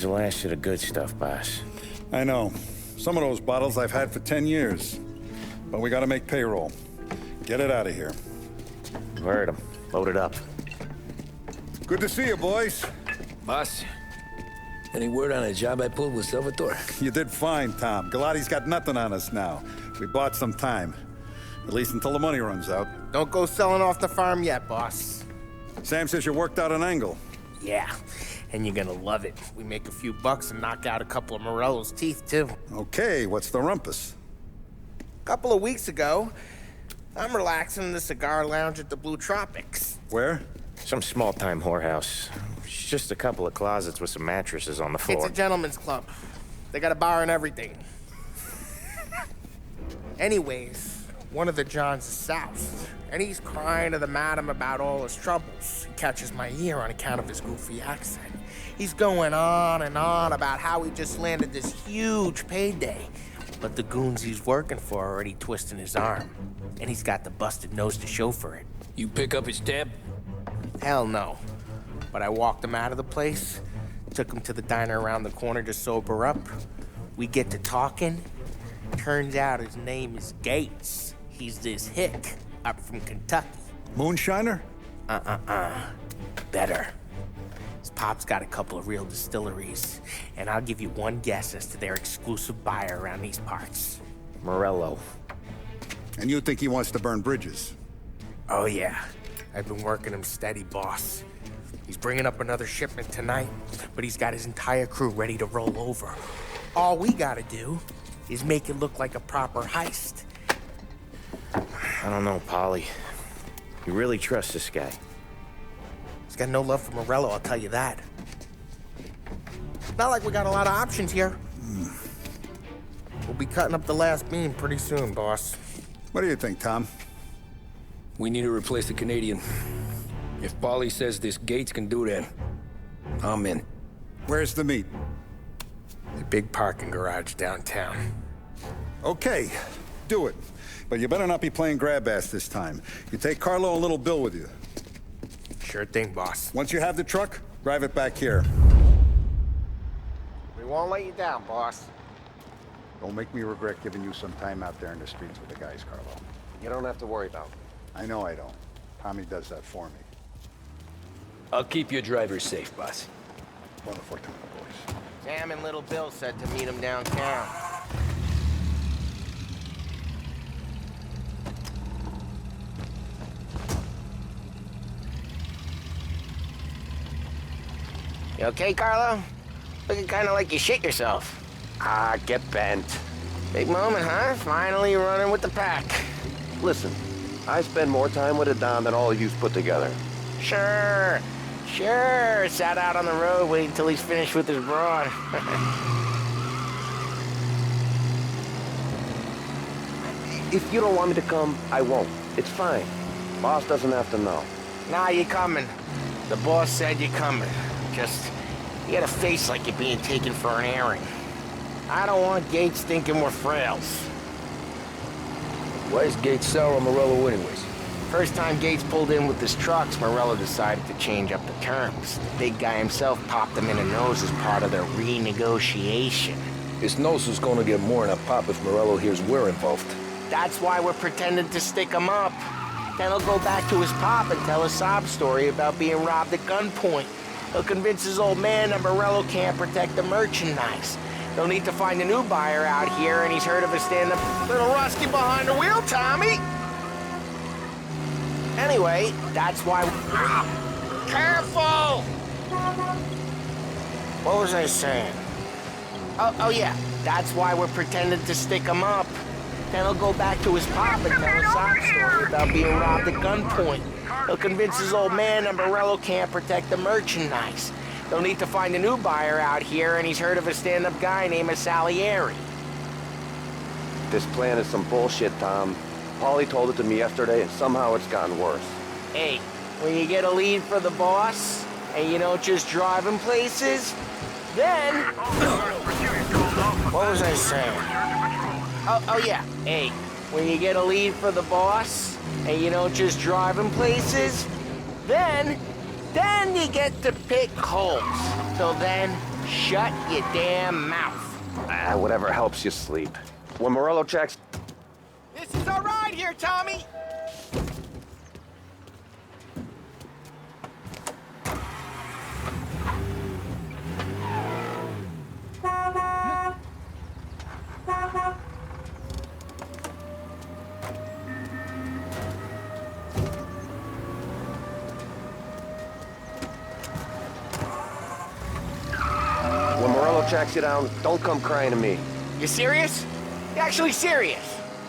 the last of the good stuff, boss. I know. Some of those bottles I've had for 10 years. But we gotta make payroll. Get it out of here. Heard him. Load it up. Good to see you, boys. Boss, any word on a job I pulled with Salvatore? You did fine, Tom. Galati's got nothing on us now. We bought some time. At least until the money runs out. Don't go selling off the farm yet, boss. Sam says you worked out an angle. Yeah, and you're gonna love it. We make a few bucks and knock out a couple of Morello's teeth, too. Okay, what's the rumpus? A couple of weeks ago, I'm relaxing in the cigar lounge at the Blue Tropics. Where? Some small-time whorehouse. It's just a couple of closets with some mattresses on the floor. It's a gentleman's club. They got a bar and everything. Anyways, one of the Johns is south, and he's crying to the madam about all his troubles. He catches my ear on account of his goofy accent. He's going on and on about how he just landed this huge payday, but the goons he's working for are already twisting his arm, and he's got the busted nose to show for it. You pick up his tab? Hell no. But I walked him out of the place, took him to the diner around the corner to sober up. We get to talking. Turns out his name is Gates. He's this hick up from Kentucky. Moonshiner? Better. His pop's got a couple of real distilleries, and I'll give you one guess as to their exclusive buyer around these parts. Morello. And you think he wants to burn bridges? Oh yeah, I've been working him steady, boss. He's bringing up another shipment tonight, but he's got his entire crew ready to roll over. All we gotta do is make it look like a proper heist. I don't know, Polly. You really trust this guy? He's got no love for Morello, I'll tell you that. It's not like we got a lot of options here. We'll be cutting up the last beam pretty soon, boss. What do you think, Tom? We need to replace the Canadian. If Polly says this Gates can do that, I'm in. Where's the meet? The big parking garage downtown. Okay, do it. But you better not be playing grab ass this time. You take Carlo and little Bill with you. Sure thing, boss. Once you have the truck, drive it back here. We won't let you down, boss. Don't make me regret giving you some time out there in the streets with the guys, Carlo. You don't have to worry about it. I know I don't. Tommy does that for me. I'll keep your driver safe, boss. Buona fortuna, boys. Sam and little Bill said to meet him downtown. You okay, Carlo? Looking kind of like you shit yourself. Ah, get bent. Big moment, huh? Finally running with the pack. Listen, I spend more time with a Don than all of yous put together. Sure. Sat out on the road waiting till he's finished with his broad. If you don't want me to come, I won't. It's fine. Boss doesn't have to know. Nah, you coming. The boss said you're coming. Just, you got a face like you're being taken for an airing. I don't want Gates thinking we're frails. Why is Gates sour on Morello anyways? First time Gates pulled in with his trucks, Morello decided to change up the terms. The big guy himself popped him in the nose as part of their renegotiation. His nose is gonna get more than a pop if Morello hears we're involved. That's why we're pretending to stick him up. Then he'll go back to his pop and tell a sob story about being robbed at gunpoint. He'll convince his old man that Morello can't protect the merchandise. They'll need to find a new buyer out here, and he's heard of a stand-up little rusty behind the wheel, Tommy. Anyway, that's why... Careful! What was I saying? Oh yeah, that's why we're pretending to stick him up. Then he'll go back to his pop and tell a sob story about being robbed at gunpoint. He'll convince his old man that Morello can't protect the merchandise. They'll need to find a new buyer out here, and he's heard of a stand-up guy named Salieri. This plan is some bullshit, Tom. Paulie told it to me yesterday, and somehow it's gotten worse. Hey, when you get a lead for the boss, and you don't just drive him places, then... What was I saying? Oh yeah, hey, when you get a lead for the boss, and you don't just drive him places, then you get to pick holes. Till then, Shut your damn mouth. Whatever helps you sleep. When Morello checks... This is all right here, Tommy. When Morello tracks you down, don't come crying to me. You serious? You actually serious?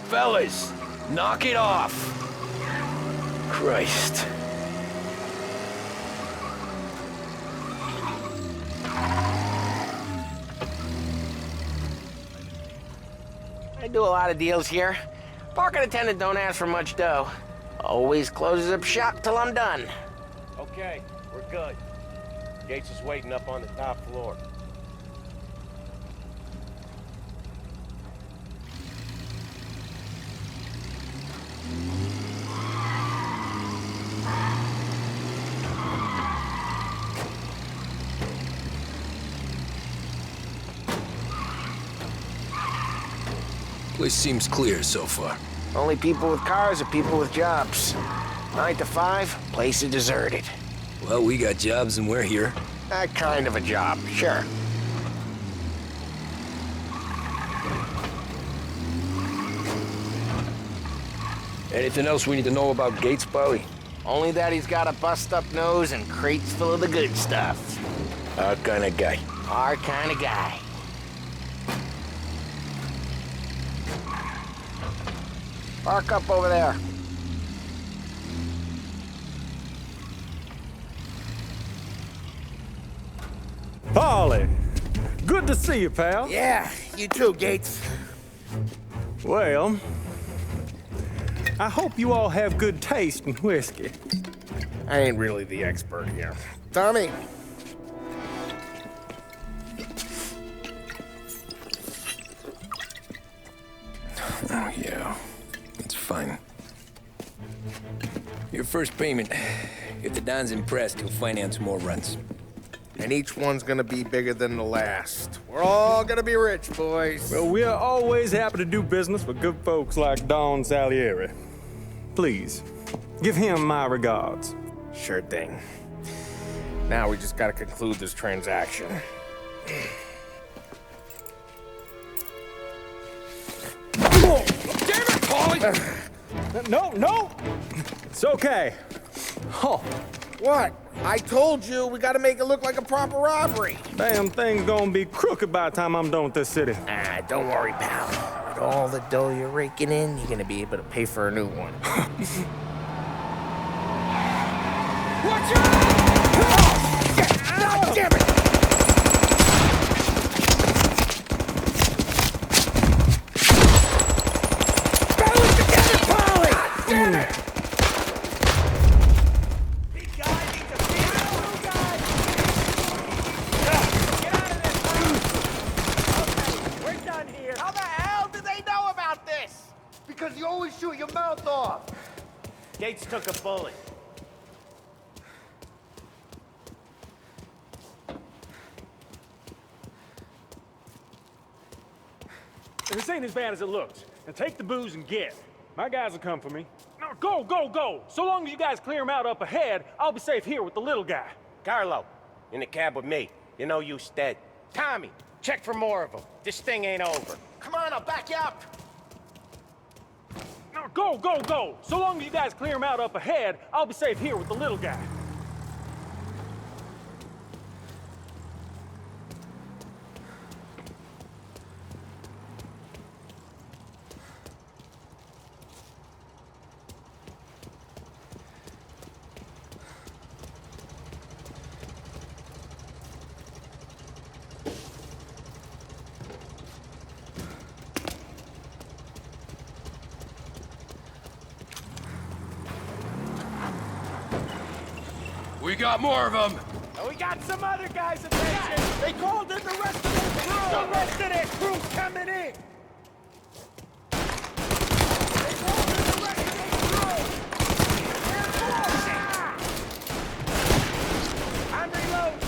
Fellas, knock it off. Christ. I do a lot of deals here. Parking attendant don't ask for much dough. Always closes up shop till I'm done. Okay, we're good. Gates is waiting up on the top floor. Place seems clear so far. Only people with cars are people with jobs. 9 to 5, place is deserted. Well, we got jobs and we're here. That kind of a job, sure. Anything else we need to know about Gates, Polly? Only that he's got a bust-up nose and crates full of the good stuff. Our kind of guy. Our kind of guy. Park up over there. Polly, good to see you, pal. Yeah, you too, Gates. Well, I hope you all have good taste in whiskey. I ain't really the expert here. Tommy. Oh, yeah. It's fine. Your first payment. If the Don's impressed, he'll finance more runs. And each one's gonna be bigger than the last. We're all gonna be rich, boys. Well, we are always happy to do business with good folks like Don Salieri. Please, give him my regards. Sure thing. Now we just gotta conclude this transaction. Damn it, Polly! No! It's okay. Oh, What? I told you, we gotta make it look like a proper robbery. damn thing's gonna be crooked by the time I'm done with this city. Ah, don't worry, pal. With all the dough you're raking in, you're gonna be able to pay for a new one. Watch out! God damn it! Battle it together, Polly! Damn it! How the hell did they know about this? Because you always shoot your mouth off. Gates took a bullet. This ain't as bad as it looks. Now take the booze and get. My guys will come for me. Now go! So long as you guys clear him out up ahead, I'll be safe here with the little guy. Carlo, in the cab with me. You know you stead. Tommy, check for more of them. This thing ain't over. Come on, I'll back you up. Now go! So long as you guys clear him out up ahead, I'll be safe here with the little guy. We got more of them. And we got some other guys' attention. They called in the rest of their crew. The rest of their crew's coming in. They called in the rest of their crew. I'm reloading.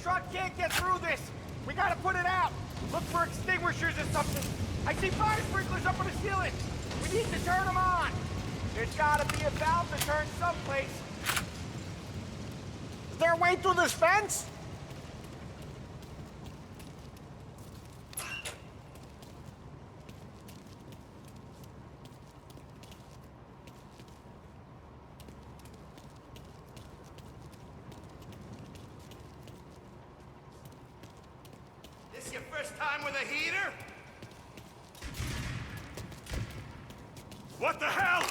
truck can't get through this. We gotta put it out. Look for extinguishers or something. I see fire sprinklers up on the ceiling. We need to turn them on. There's gotta be a valve to turn someplace. Is there a way through this fence? This your first time with a heater? What the hell?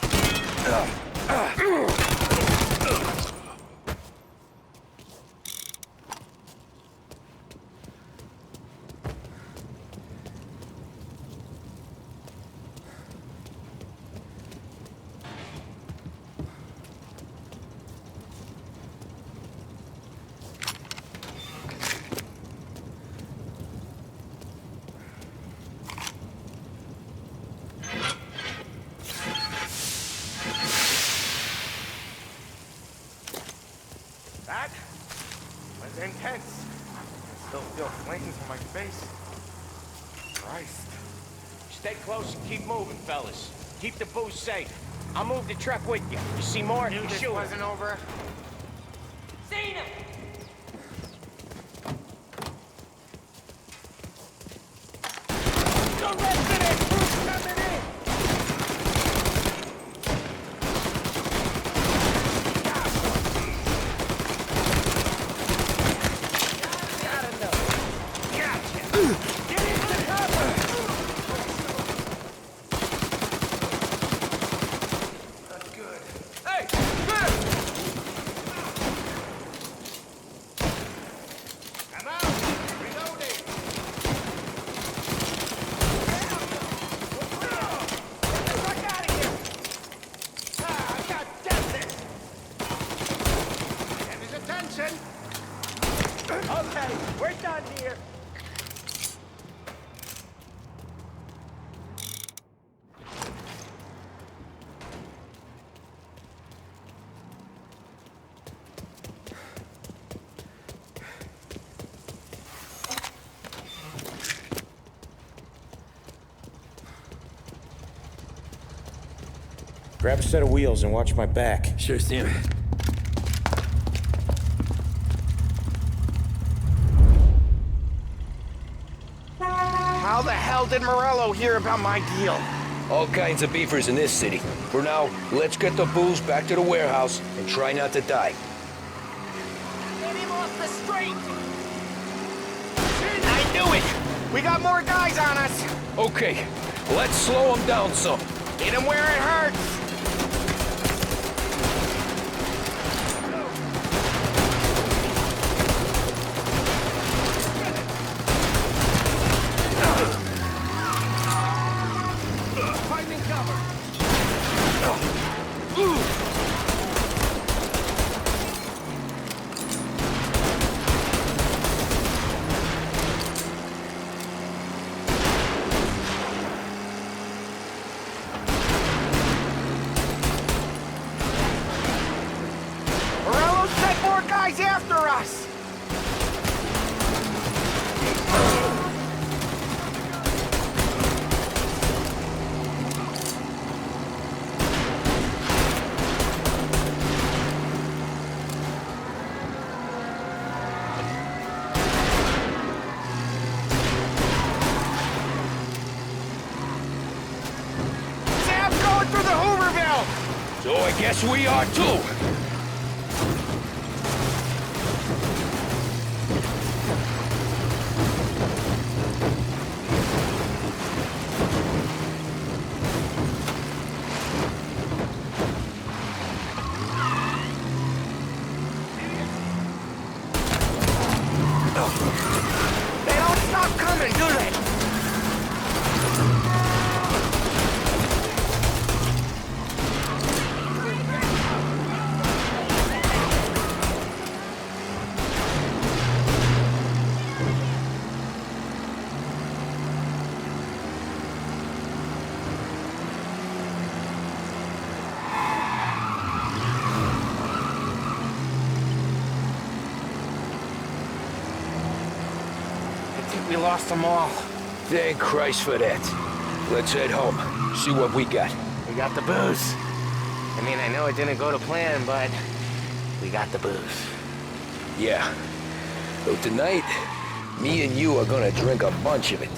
That was intense. I still feel flames on my face. Christ. Stay close and keep moving, fellas. Keep the booze safe. I'll move the truck with you. You see more? Knew You this shoot. wasn't over. Seen him! Don't let it! Who's coming in? Gotta know. Gotcha! Get into cover! That's good. Hey! Good! I'm out! Reloading! Fuck out of here! Ah, I got justice! Get his attention! Okay, we're done here. Grab a set of wheels and watch my back. Sure, Sam. How the hell did Morello hear about my deal? All kinds of beefers in this city. For now, let's get the booze back to the warehouse and try not to die. Get him off the street! I knew it! We got more guys on us! Okay, let's slow them down some. Hit him where it hurts! Finding cover! Morello sent more guys after us! Sam's going through the Hooverville! So I guess we are too. They don't stop coming, do they? think we lost them all. Thank Christ for that. Let's head home. See what we got. We got the booze. I mean, I know it didn't go to plan, but we got the booze. Yeah. So tonight, me and you are gonna drink a bunch of it.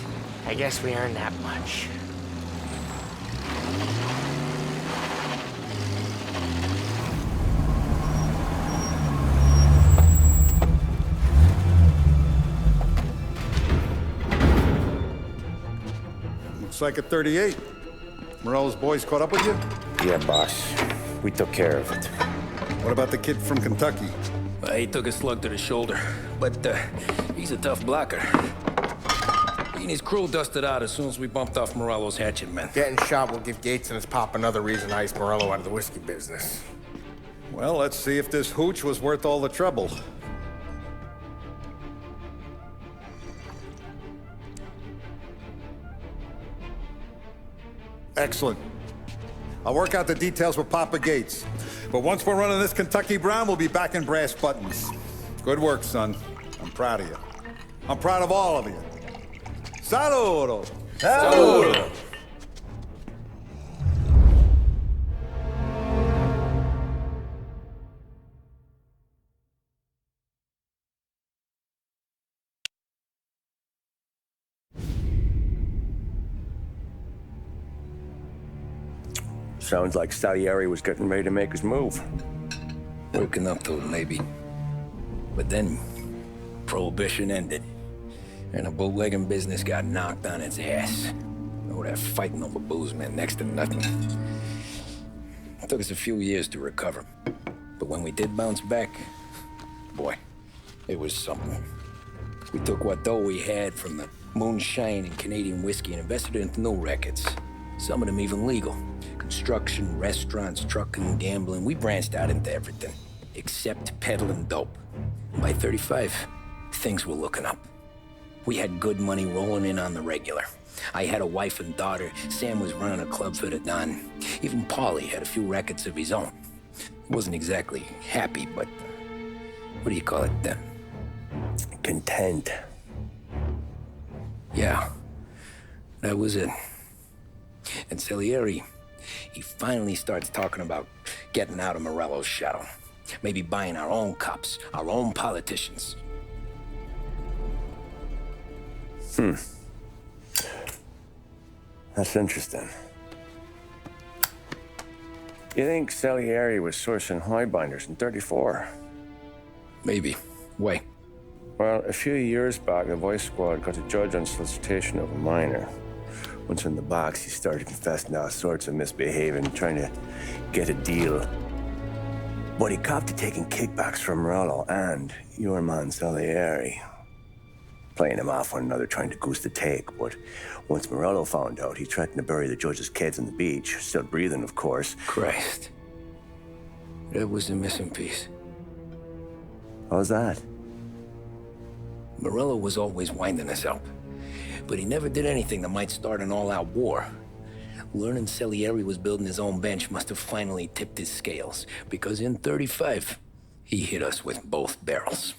I guess we earned that much. Looks like a 38. Morello's boys caught up with you? Yeah, boss. We took care of it. What about the kid from Kentucky? He took a slug to the shoulder, but he's a tough blocker. He and his crew dusted out as soon as we bumped off Morello's hatchet men. Getting shot will give Gates and his pop another reason to ice Morello out of the whiskey business. Well, let's see if this hooch was worth all the trouble. Excellent. I'll work out the details with Papa Gates. But once we're running this Kentucky Brown, we'll be back in brass buttons. Good work, son. I'm proud of you. I'm proud of all of you. Saludo! Saludo! Sounds like Salieri was getting ready to make his move. Working up to it, maybe. But then, Prohibition ended, and the bootlegging business got knocked on its ass. Oh, that fighting over booze meant next to nothing. It took us a few years to recover. But when we did bounce back, boy, it was something. We took what dough we had from the moonshine and Canadian whiskey and invested it into new rackets. Some of them even legal. Construction, restaurants, trucking, gambling. We branched out into everything, except peddling dope. And by 35, things were looking up. We had good money rolling in on the regular. I had a wife and daughter. Sam was running a club for the Don. Even Paulie had a few rackets of his own. He wasn't exactly happy, but what do you call it then? Content. Yeah, that was it. And Salieri, he finally starts talking about getting out of Morello's shadow. Maybe buying our own cops, our own politicians. That's interesting. You think Salieri was sourcing highbinders in 34? Maybe. Why? Well, a few years back, the Vice Squad got a judge on solicitation of a minor. Once in the box, he started confessing all sorts of misbehaving, trying to get a deal. But he copped to taking kickbacks from Morello and your man Salieri. Playing them off one another, trying to goose the take. But once Morello found out, he threatened to bury the judge's kids on the beach. Still breathing, of course. Christ. That was the missing piece. How's that? Morello was always winding us up. But he never did anything that might start an all-out war. Learning Salieri was building his own bench must have finally tipped his scales, because in 35, he hit us with both barrels.